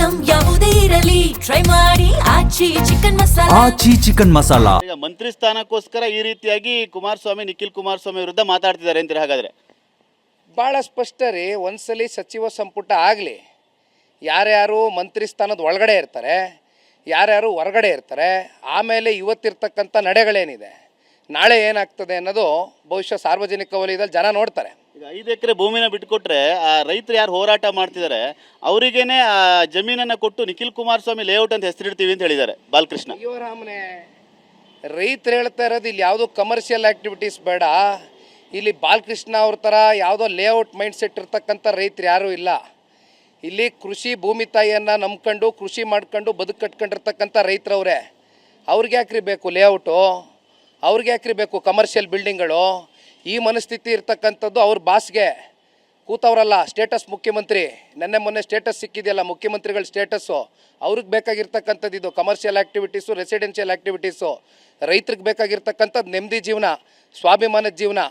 Item ಯಾವುದೇ ಇರಲಿ try ಮಾಡಿ ಆಚಿ ಚಿಕನ್ ಮಸಾಲಾ. ಈಗ ಮಂತ್ರಿ ಸ್ಥಾನಕ್ಕೋಸ್ಕರ ಈ ರೀತಿಯಾಗಿ ಕುಮಾರಸ್ವಾಮಿ ನಿಖಿಲ್ ಕುಮಾರಸ್ವಾಮಿ ವಿರುದ್ಧ ಮಾತಾಡ್ತಿದ್ದಾರೆ ಅಂತೀರಿ ಹಾಗಾದ್ರೆ? ಭಾಳ ಸ್ಪಷ್ಟ ರೀ. ಒಂದ್ಸಲಿ ಸಚಿವ ಸಂಪುಟ ಆಗಲಿ, ಯಾರ್ಯಾರು ಮಂತ್ರಿ ಸ್ಥಾನದ ಒಳಗಡೆ ಇರ್ತಾರೆ, ಯಾರ್ಯಾರು ಹೊರಗಡೆ ಇರ್ತಾರೆ, ಆಮೇಲೆ ಇವತ್ತಿರ್ತಕ್ಕಂಥ ನಡೆಗಳೇನಿದೆ, ನಾಳೆ ಏನಾಗ್ತದೆ ಅನ್ನೋದು ಬಹುಶಃ ಸಾರ್ವಜನಿಕ ವಲಯದಲ್ಲಿ ಜನ ನೋಡ್ತಾರೆ. ಈಗ 5 ಎಕರೆ ಭೂಮಿನ ಬಿಟ್ಕೊಟ್ರೆ ಆ ರೈತರು ಯಾರು ಹೋರಾಟ ಮಾಡ್ತಿದ್ದಾರೆ ಅವರಿಗೇನೆ ಆ ಜಮೀನನ್ನ ಕೊಟ್ಟು ನಿಖಿಲ್ ಕುಮಾರಸ್ವಾಮಿ ಲೇಔಟ್ ಅಂತ ಹೆಸರಿಡ್ತೀವಿ ಅಂತ ಹೇಳಿದ್ದಾರೆ ಬಾಲಕೃಷ್ಣ. ಅಯ್ಯೋ ರಾಮನೆ, ರೈತರು ಹೇಳ್ತಾ ಇರೋದು ಇಲ್ಲಿ ಯಾವುದೋ ಕಮರ್ಷಿಯಲ್ ಆ್ಯಕ್ಟಿವಿಟೀಸ್ ಬೇಡ, ಇಲ್ಲಿ ಬಾಲಕೃಷ್ಣ ಅವ್ರ ಥರ ಯಾವುದೋ ಲೇಔಟ್ ಮೈಂಡ್ ಸೆಟ್ ಇರ್ತಕ್ಕಂಥ ರೈತರು ಯಾರೂ ಇಲ್ಲ. ಇಲ್ಲಿ ಕೃಷಿ ಭೂಮಿ ತಾಯಿಯನ್ನು ನಂಬ್ಕೊಂಡು ಕೃಷಿ ಮಾಡ್ಕೊಂಡು ಬದುಕು ಕಟ್ಕೊಂಡಿರ್ತಕ್ಕಂಥ ರೈತರವ್ರೆ. ಅವ್ರಿಗೆ ಯಾಕ್ರಿ ಬೇಕು ಲೇಔಟು, ಅವ್ರಿಗೆ ಯಾಕ್ರಿ ಬೇಕು ಕಮರ್ಷಿಯಲ್ ಬಿಲ್ಡಿಂಗ್ಗಳು? ಈ ಮನಸ್ಥಿತಿ ಇರ್ತಕ್ಕಂಥದ್ದು ಅವ್ರ ಬಾಸ್ಗೆ ಕೂತವ್ರಲ್ಲ, ಸ್ಟೇಟಸ್ ಮುಖ್ಯಮಂತ್ರಿ. ಮೊನ್ನೆ ಸ್ಟೇಟಸ್ ಸಿಕ್ಕಿದೆಯಲ್ಲ ಮುಖ್ಯಮಂತ್ರಿಗಳ ಸ್ಟೇಟಸ್ಸು, ಅವ್ರಿಗೆ ಬೇಕಾಗಿರ್ತಕ್ಕಂಥದ್ದು ಇದು ಕಮರ್ಷಿಯಲ್ ಆ್ಯಕ್ಟಿವಿಟೀಸು, ರೆಸಿಡೆನ್ಷಿಯಲ್ ಆ್ಯಕ್ಟಿವಿಟೀಸು. ರೈತರಿಗೆ ಬೇಕಾಗಿರ್ತಕ್ಕಂಥದ್ದು ನೆಮ್ಮದಿ ಜೀವನ, ಸ್ವಾಭಿಮಾನದ ಜೀವನ.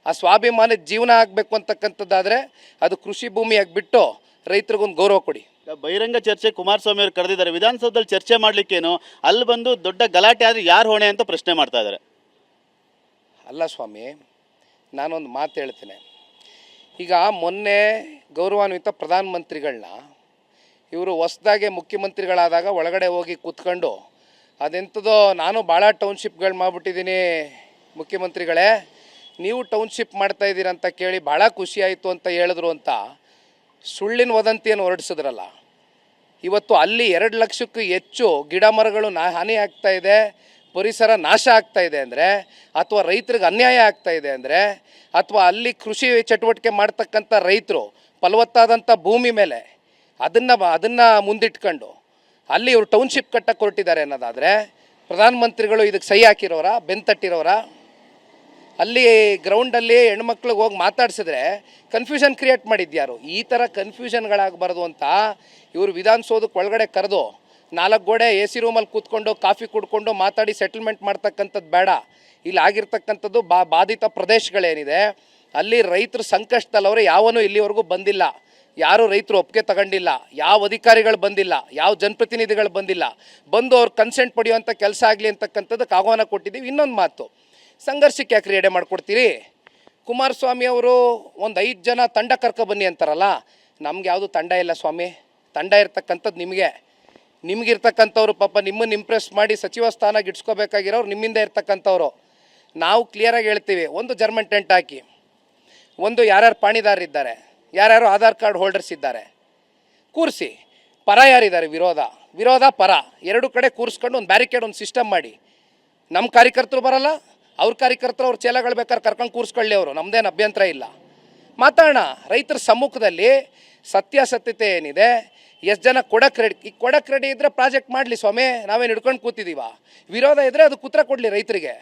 ಆ ಸ್ವಾಭಿಮಾನದ ಜೀವನ ಆಗಬೇಕು ಅಂತಕ್ಕಂಥದ್ದಾದರೆ ಅದು ಕೃಷಿ ಭೂಮಿಯಾಗಿ ಬಿಟ್ಟು ರೈತರಿಗೊಂದು ಗೌರವ ಕೊಡಿ. ಬಹಿರಂಗ ಚರ್ಚೆ ಕುಮಾರಸ್ವಾಮಿ ಅವರು ಕರೆದಿದ್ದಾರೆ, ವಿಧಾನಸೌಧದಲ್ಲಿ ಚರ್ಚೆ ಮಾಡಲಿಕ್ಕೇನು, ಅಲ್ಲಿ ಬಂದು ದೊಡ್ಡ ಗಲಾಟೆ ಆದರೆ ಯಾರು ಹೊಣೆ ಅಂತ ಪ್ರಶ್ನೆ ಮಾಡ್ತಾ ಇದ್ದಾರೆ. ಅಲ್ಲ ಸ್ವಾಮಿ, ನಾನೊಂದು ಮಾತು ಹೇಳ್ತೇನೆ. ಈಗ ಮೊನ್ನೆ ಗೌರವಾನ್ವಿತ ಪ್ರಧಾನಮಂತ್ರಿಗಳನ್ನ ಇವರು ಹೊಸದಾಗೆ ಮುಖ್ಯಮಂತ್ರಿಗಳಾದಾಗ ಒಳಗಡೆ ಹೋಗಿ ಕೂತ್ಕೊಂಡು ಅದೆಂಥದೋ ನಾನು ಭಾಳ ಟೌನ್ಶಿಪ್ಗಳು ಮಾಡಿಬಿಟ್ಟಿದ್ದೀನಿ ಮುಖ್ಯಮಂತ್ರಿಗಳೇ, ನೀವು ಟೌನ್ಶಿಪ್ ಮಾಡ್ತಾಯಿದ್ದೀರ ಅಂತ ಕೇಳಿ ಭಾಳ ಖುಷಿಯಾಯಿತು ಅಂತ ಹೇಳಿದ್ರು ಅಂತ ಸುಳ್ಳಿನ ವದಂತಿಯನ್ನು ಹೊರಡಿಸಿದ್ರಲ್ಲ. ಇವತ್ತು ಅಲ್ಲಿ 2 ಲಕ್ಷಕ್ಕೂ ಹೆಚ್ಚು ಗಿಡ ಮರಗಳು ಹಾನಿ ಆಗ್ತಾ ಇದೆ, ಪರಿಸರ ನಾಶ ಆಗ್ತಾ ಇದೆ ಅಂದರೆ, ಅಥವಾ ರೈತರಿಗೆ ಅನ್ಯಾಯ ಆಗ್ತಾ ಇದೆ ಅಂದರೆ, ಅಥವಾ ಅಲ್ಲಿ ಕೃಷಿ ಚಟುವಟಿಕೆ ಮಾಡ್ತಕ್ಕಂಥ ರೈತರು ಫಲವತ್ತಾದಂಥ ಭೂಮಿ ಮೇಲೆ ಅದನ್ನು ಮುಂದಿಟ್ಕೊಂಡು ಅಲ್ಲಿ ಇವರು ಟೌನ್ಶಿಪ್ ಕಟ್ಟಕ್ಕೆ ಹೊರಟಿದ್ದಾರೆ ಅನ್ನೋದಾದರೆ ಪ್ರಧಾನಮಂತ್ರಿಗಳು ಇದಕ್ಕೆ ಸಹಿ ಹಾಕಿರೋರ, ಬೆಂತಟ್ಟಿರೋರ? ಅಲ್ಲಿ ಗ್ರೌಂಡಲ್ಲಿ ಹೆಣ್ಮಕ್ಳಿಗೆ ಹೋಗಿ ಮಾತಾಡ್ಸಿದ್ರೆ ಕನ್ಫ್ಯೂಷನ್ ಕ್ರಿಯೇಟ್ ಮಾಡಿದ್ಯಾರು? ಈ ಥರ ಕನ್ಫ್ಯೂಷನ್ಗಳಾಗಬಾರ್ದು ಅಂತ ಇವರು ವಿಧಾನಸೌಧಕ್ಕೆ ಒಳಗಡೆ ಕರೆದು 4 ಗೋಡೆ AC ರೂಮಲ್ಲಿ ಕೂತ್ಕೊಂಡು ಕಾಫಿ ಕುಡ್ಕೊಂಡು ಮಾತಾಡಿ ಸೆಟಲ್ಮೆಂಟ್ ಮಾಡ್ತಕ್ಕಂಥದ್ದು ಬೇಡ. ಇಲ್ಲಿ ಆಗಿರ್ತಕ್ಕಂಥದ್ದು ಬಾಧಿತ ಪ್ರದೇಶಗಳೇನಿದೆ ಅಲ್ಲಿ ರೈತರು ಸಂಕಷ್ಟದಲ್ಲವರು ಯಾವನೂ ಇಲ್ಲಿವರೆಗೂ ಬಂದಿಲ್ಲ, ಯಾರೂ ರೈತರು ಒಪ್ಪಿಗೆ ತಗೊಂಡಿಲ್ಲ, ಯಾವ ಅಧಿಕಾರಿಗಳು ಬಂದಿಲ್ಲ, ಯಾವ ಜನಪ್ರತಿನಿಧಿಗಳು ಬಂದಿಲ್ಲ. ಬಂದು ಅವ್ರು ಕನ್ಸೆಂಟ್ ಪಡೆಯುವಂಥ ಕೆಲಸ ಆಗಲಿ ಅಂತಕ್ಕಂಥದ್ದಕ್ಕೆ ಆಹ್ವಾನ ಕೊಟ್ಟಿದ್ದೀವಿ. ಇನ್ನೊಂದು ಮಾತು, ಸಂಘರ್ಷಕ್ಕೆ ಯಾಕೆ ರೆಡಿ ಮಾಡಿಕೊಡ್ತೀರಿ? ಕುಮಾರಸ್ವಾಮಿ ಅವರು ಒಂದು 5 ಜನ ತಂಡ ಕರ್ಕೊಬನ್ನಿ ಅಂತಾರಲ್ಲ, ನಮ್ಗೆ ಯಾವುದು ತಂಡ ಇಲ್ಲ ಸ್ವಾಮಿ. ತಂಡ ಇರ್ತಕ್ಕಂಥದ್ದು ನಿಮಗಿರ್ತಕ್ಕಂಥವ್ರು ಪಾಪ ನಿಮ್ಮನ್ನು ಇಂಪ್ರೆಸ್ ಮಾಡಿ ಸಚಿವ ಸ್ಥಾನ ಗಿಟ್ಸ್ಕೋಬೇಕಾಗಿರೋರು ನಿಮ್ಮಿಂದ ಇರ್ತಕ್ಕಂಥವ್ರು. ನಾವು ಕ್ಲಿಯರಾಗಿ ಹೇಳ್ತೀವಿ, ಒಂದು ಜರ್ಮನ್ ಟೆಂಟ್ ಹಾಕಿ, ಒಂದು ಯಾರ್ಯಾರು ಪಾಣಿದಾರರಿದ್ದಾರೆ, ಯಾರ್ಯಾರು ಆಧಾರ್ ಕಾರ್ಡ್ ಹೋಲ್ಡರ್ಸ್ ಇದ್ದಾರೆ ಕೂರಿಸಿ, ಪರ ಯಾರಿದ್ದಾರೆ ವಿರೋಧ ಪರ 2 ಕಡೆ ಕೂರಿಸ್ಕೊಂಡು ಒಂದು ಬ್ಯಾರಿಕೇಡ್ ಒಂದು ಸಿಸ್ಟಮ್ ಮಾಡಿ. ನಮ್ಮ ಕಾರ್ಯಕರ್ತರು ಬರಲ್ಲ, ಅವ್ರ ಕಾರ್ಯಕರ್ತರು ಅವ್ರ ಚೇಲಗಳು ಬೇಕಾದ್ರೆ ಕರ್ಕೊಂಡು ಕೂರಿಸ್ಕೊಳ್ಳಿ, ಅವರು ನಮ್ಮದೇನು ಅಭ್ಯಂತರ ಇಲ್ಲ. ಮಾತಾಡೋಣ ರೈತರ ಸಮ್ಮುಖದಲ್ಲಿ, ಸತ್ಯಾಸತ್ಯತೆ ಏನಿದೆ, ಎಷ್ಟು ಜನ ಕೊಡಕ್ಕೆ ರೆಡಿ ಇದ್ದರೆ ಪ್ರಾಜೆಕ್ಟ್ ಮಾಡಲಿ ಸ್ವಾಮಿ, ನಾವೇನು ಹಿಡ್ಕೊಂಡು ಕೂತಿದ್ದೀವ? ವಿರೋಧ ಇದ್ದರೆ ಅದು ಉತ್ತರ ಕೊಡಲಿ ರೈತರಿಗೆ.